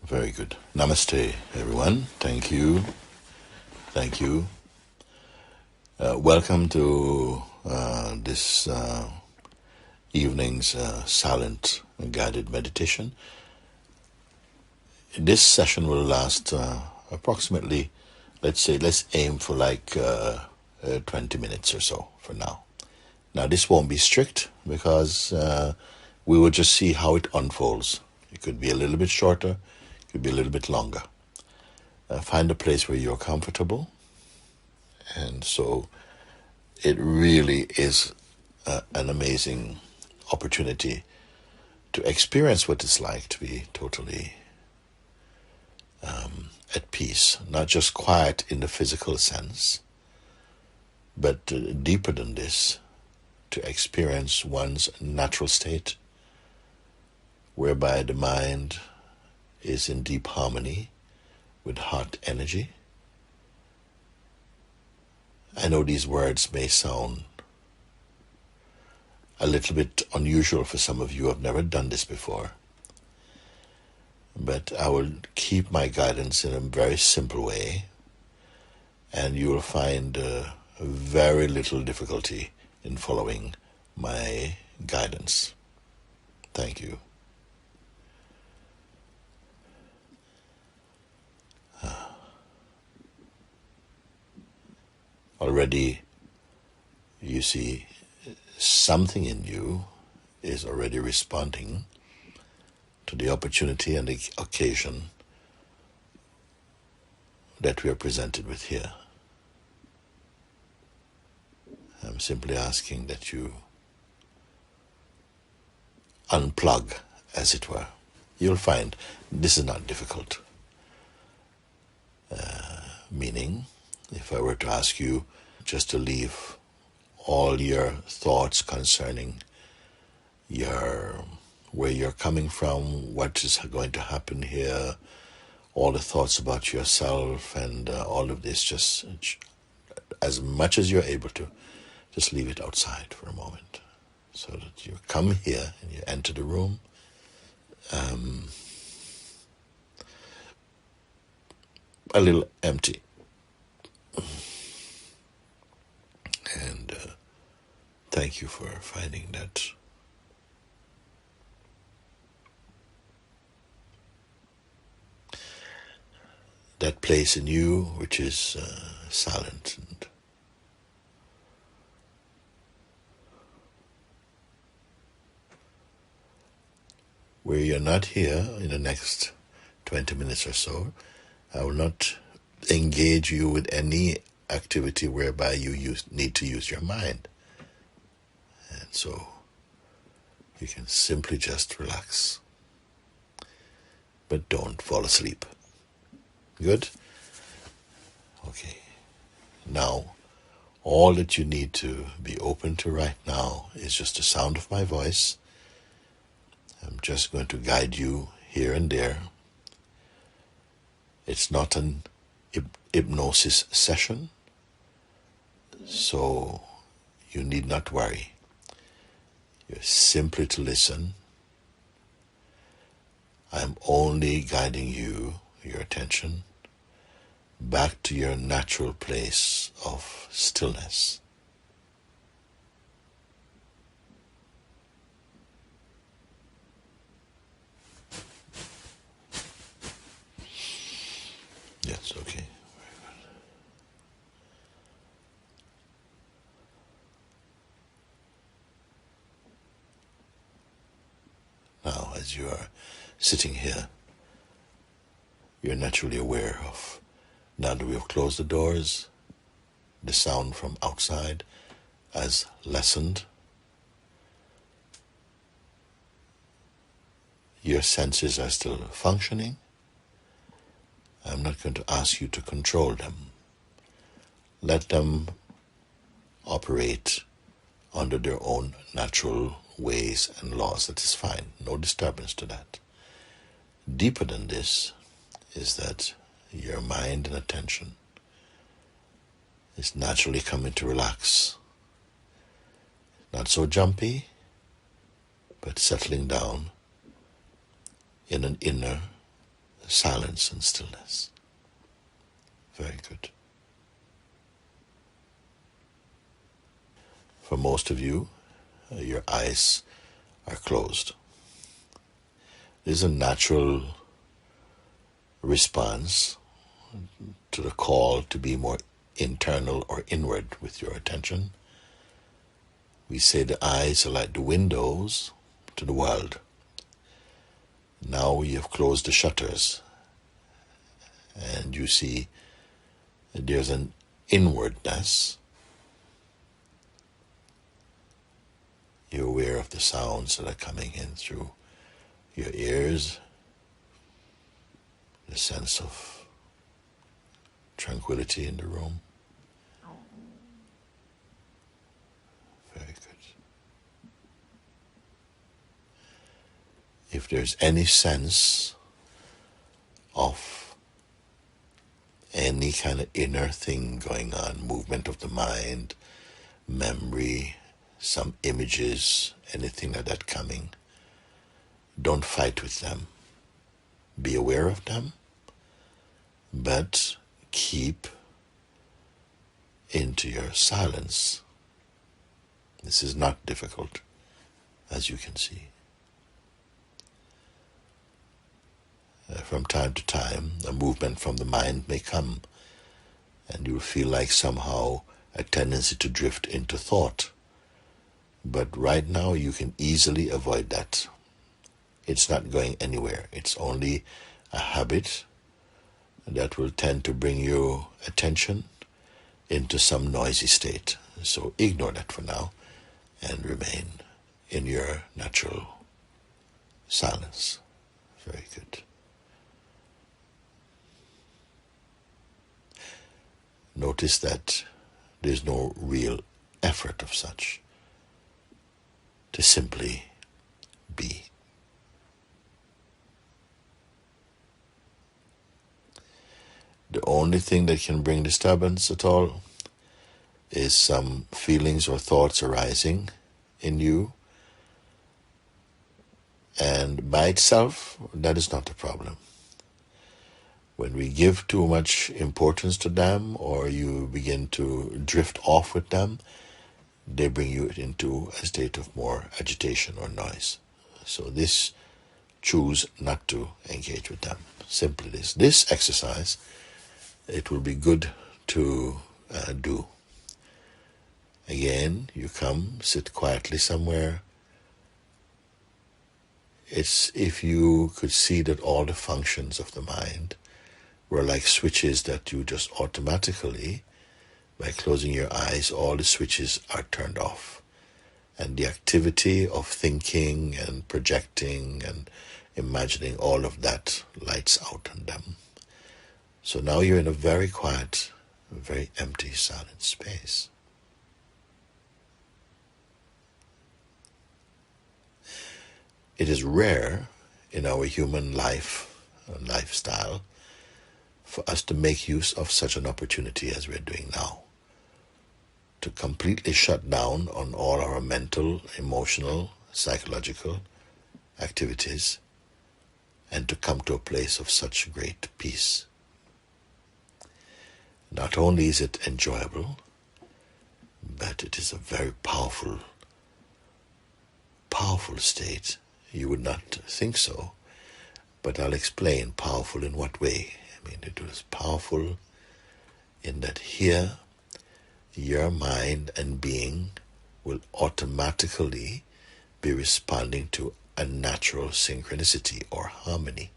Very good. Namaste, everyone. Thank you. Thank you. Welcome to this evening's silent and guided meditation. This session will last approximately, let's aim for like 20 minutes or so for now. Now, this won't be strict because we will just see how it unfolds. It could be a little bit shorter, it could be a little bit longer. Find a place where you're comfortable. And so it really is an amazing opportunity to experience what it's like to be totally at peace, not just quiet in the physical sense, but deeper than this, to experience one's natural state, whereby the mind is in deep harmony with heart energy. I know these words may sound a little bit unusual for some of you who have never done this before, but I will keep my guidance in a very simple way, and you will find very little difficulty in following my guidance. Thank you. Already, you see, something in you is already responding to the opportunity and the occasion that we are presented with here. I'm simply asking that you unplug, as it were. You'll find this is not difficult. Meaning, if I were to ask you just to leave all your thoughts concerning where you're coming from, what is going to happen here, all the thoughts about yourself and all of this, just as much as you're able to, just leave it outside for a moment, so that you come here and you enter the room a little empty. And thank you for finding that place in you which is silent and where you're not here in the next 20 minutes or so. I will not engage you with any activity whereby you need to use your mind. And so you can simply just relax. But don't fall asleep. Good? Okay. Now, all that you need to be open to right now is just the sound of my voice. I'm just going to guide you here and there. It's not an hypnosis session, so you need not worry. You're simply to listen. I'm only guiding you, your attention, back to your natural place of stillness. Yes, okay. Very good. Now, as you are sitting here, you're naturally aware of, now that we have closed the doors, the sound from outside has lessened. Your senses are still functioning. I'm not going to ask you to control them. Let them operate under their own natural ways and laws. That is fine. No disturbance to that. Deeper than this is that your mind and attention is naturally coming to relax. Not so jumpy, but settling down in an inner silence and stillness. Very good. For most of you, your eyes are closed. It is a natural response to the call to be more internal or inward with your attention. We say the eyes are like the windows to the world. Now you have closed the shutters, and you see there's an inwardness. You're aware of the sounds that are coming in through your ears, the sense of tranquility in the room. Very good. If there's any sense of any kind of inner thing going on, movement of the mind, memory, some images, anything like that coming, don't fight with them. Be aware of them, but keep into your silence. This is not difficult, as you can see. From time to time, a movement from the mind may come, and you'll feel like somehow a tendency to drift into thought. But right now, you can easily avoid that. It's not going anywhere. It's only a habit that will tend to bring your attention into some noisy state. So ignore that for now and remain in your natural silence. Very good. Notice that there's no real effort of such, to simply be. The only thing that can bring disturbance at all is some feelings or thoughts arising in you, and by itself, that is not the problem. When we give too much importance to them, or you begin to drift off with them, they bring you into a state of more agitation or noise. So this, choose not to engage with them. Simply this. This exercise, it will be good to do. Again, you come, sit quietly somewhere. It's if you could see that all the functions of the mind were like switches that you just automatically, by closing your eyes, all the switches are turned off. And the activity of thinking and projecting and imagining, all of that lights out on them. So now you're in a very quiet, very empty, silent space. It is rare in our human life and lifestyle for us to make use of such an opportunity as we're doing now, to completely shut down on all our mental, emotional, psychological activities, and to come to a place of such great peace. Not only is it enjoyable, but it is a very powerful state. You would not think so, but I'll explain powerful in what way. I mean, it was powerful in that here, your mind and being will automatically be responding to a natural synchronicity or harmony.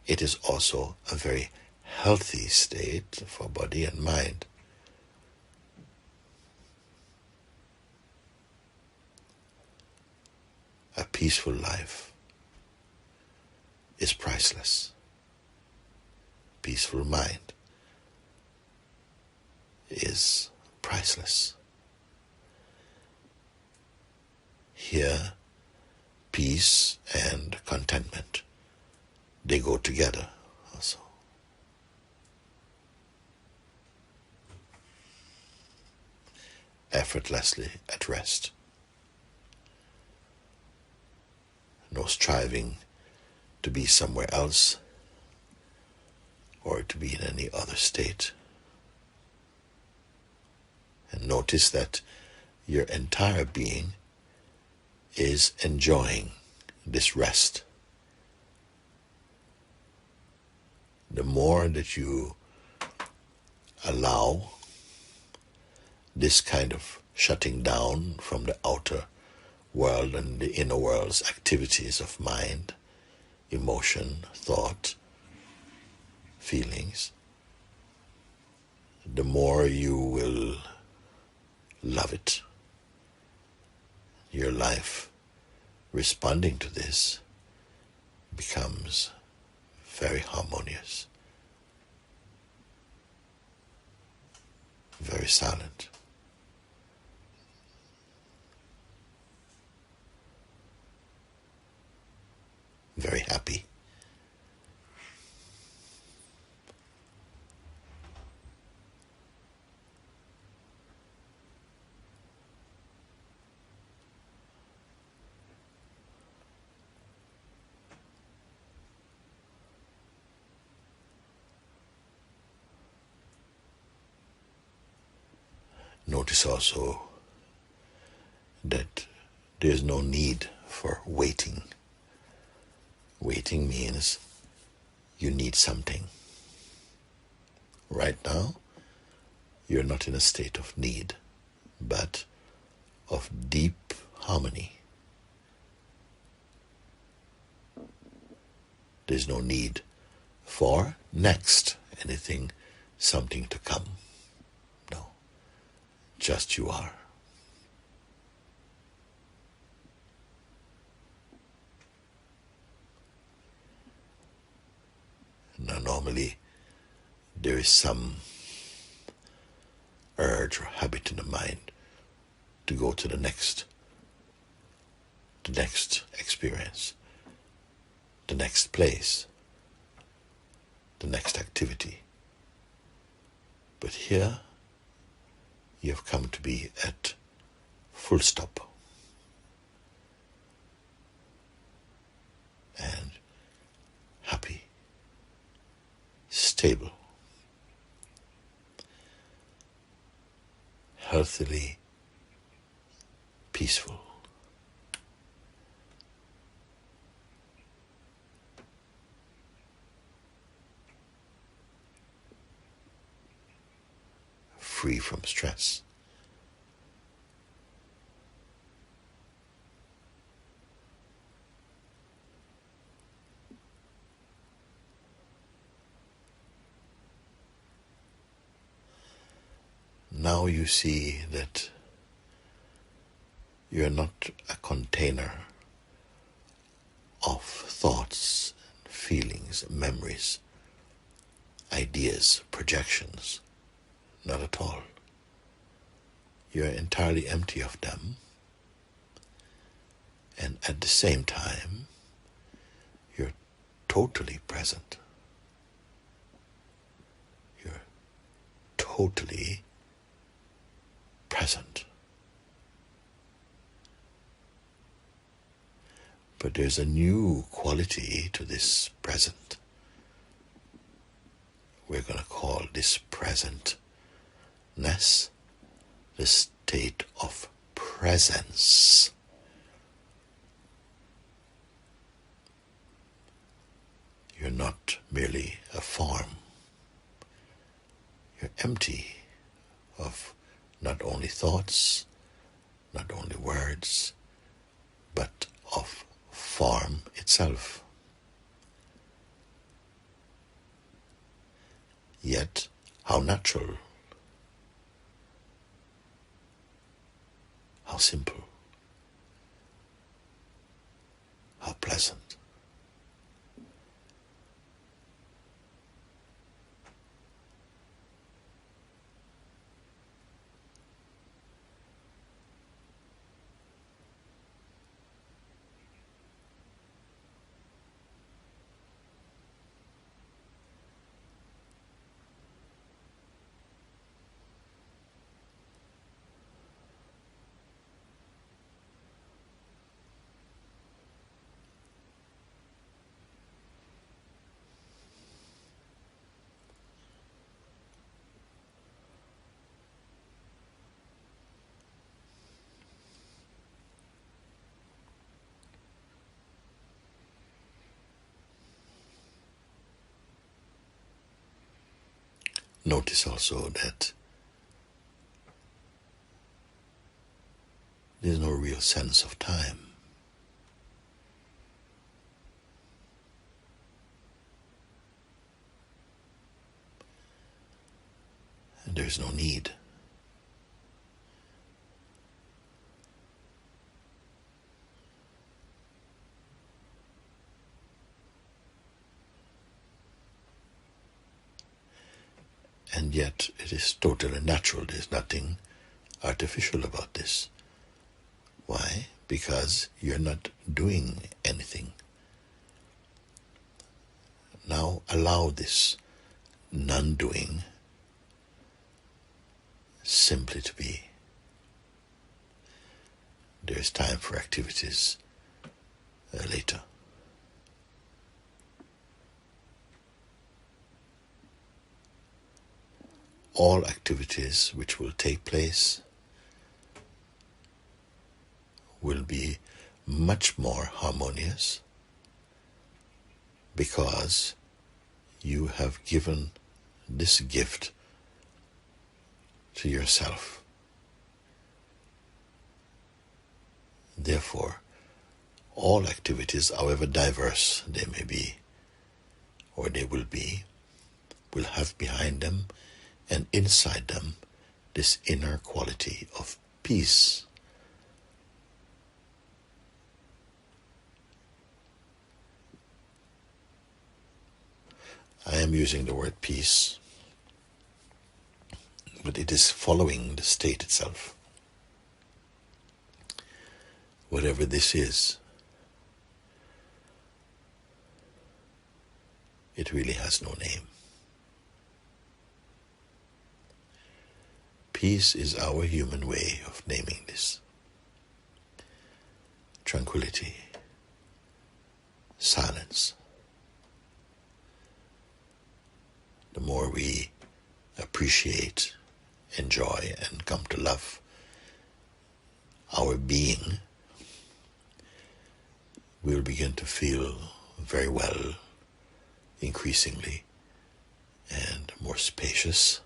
It is also a very healthy state for body and mind. A peaceful life is priceless. Peaceful mind is priceless. Here, peace and contentment, they go together also. Effortlessly at rest. No striving to be somewhere else or to be in any other state. And notice that your entire being is enjoying this rest. The more that you allow this kind of shutting down from the outer world and the inner world's activities of mind, emotion, thought, feelings, the more you will love it. Your life responding to this becomes very harmonious, very silent. Very happy. Notice also that there's no need for waiting. Waiting means you need something. Right now, you're not in a state of need, but of deep harmony. There's no need for next, anything, something to come. No, just you are. Now, normally, there is some urge or habit in the mind to go to the next experience, the next place, the next activity. But here, you have come to be at full stop. And happy, stable, healthily peaceful. Free from stress. Now you see that you're not a container of thoughts, feelings, memories, ideas, projections. Not at all. You're entirely empty of them, and at the same time, you're totally present. You're totally present. But there's a new quality to this present. We're going to call this presentness the state of presence. You're not merely a form. You're empty of not only thoughts, not only words, but of form itself. Yet, how natural, how simple, how pleasant. Notice also that there's no real sense of time. And there's no need. And yet it is totally natural. There's nothing artificial about this. Why? Because you're not doing anything. Now allow this non-doing simply to be. There's time for activities later. All activities which will take place will be much more harmonious because you have given this gift to yourself. Therefore, all activities, however diverse they may be, or they will be, will have behind them and inside them this inner quality of peace. I am using the word peace, but it is following the state itself. Whatever this is, it really has no name. Peace is our human way of naming this. Tranquility, silence. The more we appreciate, enjoy, and come to love our being, we'll begin to feel very well, increasingly, and more spacious,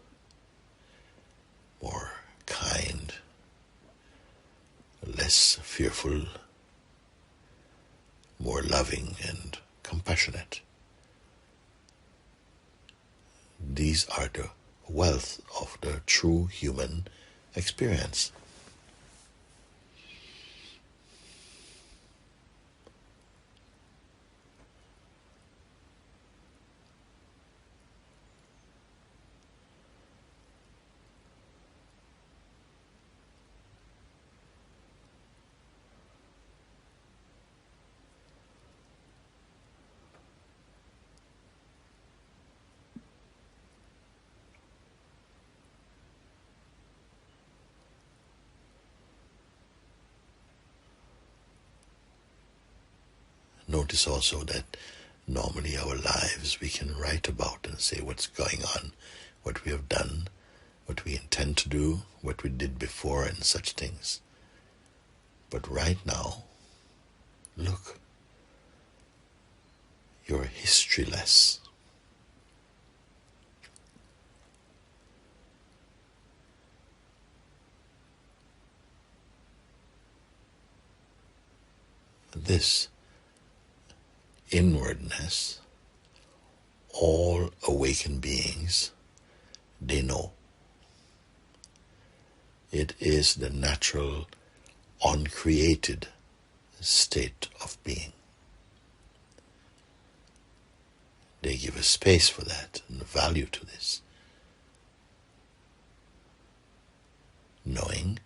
more kind, less fearful, more loving and compassionate. These are the wealth of the true human experience. Notice also that normally our lives we can write about and say what's going on, what we have done, what we intend to do, what we did before and such things. But right now, look, you're historyless. This inwardness, all awakened beings, they know. It is the natural, uncreated state of being. They give a space for that and value to this, knowing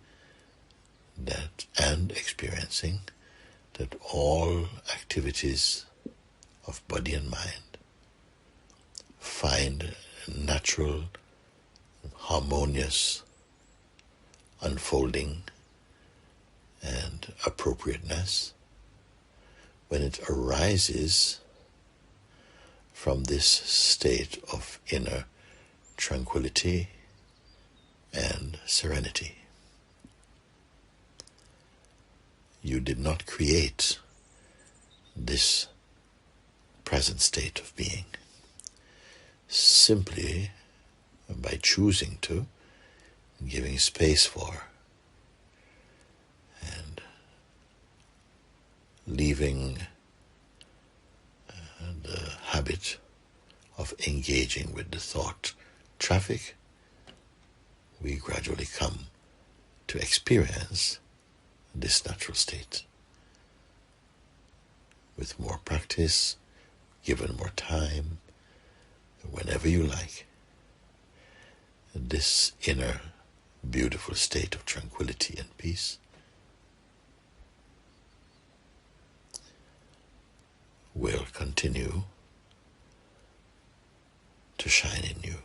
that and experiencing that all activities of body and mind find natural, harmonious unfolding and appropriateness when it arises from this state of inner tranquility and serenity. You did not create this present state of being. Simply by choosing to, giving space for, and leaving the habit of engaging with the thought traffic, we gradually come to experience this natural state. With more practice, given more time, whenever you like, this inner beautiful state of tranquility and peace will continue to shine in you.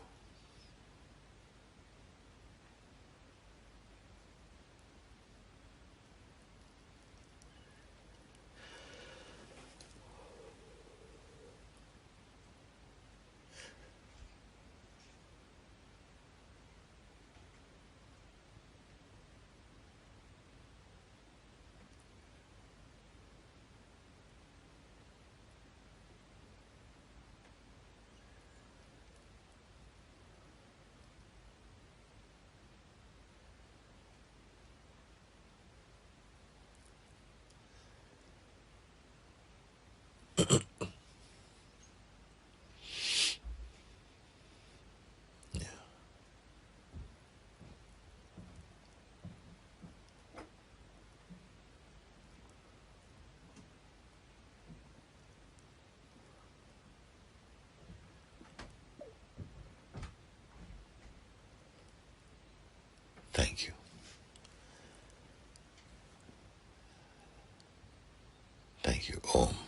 Yeah. Thank you. Thank you. Om.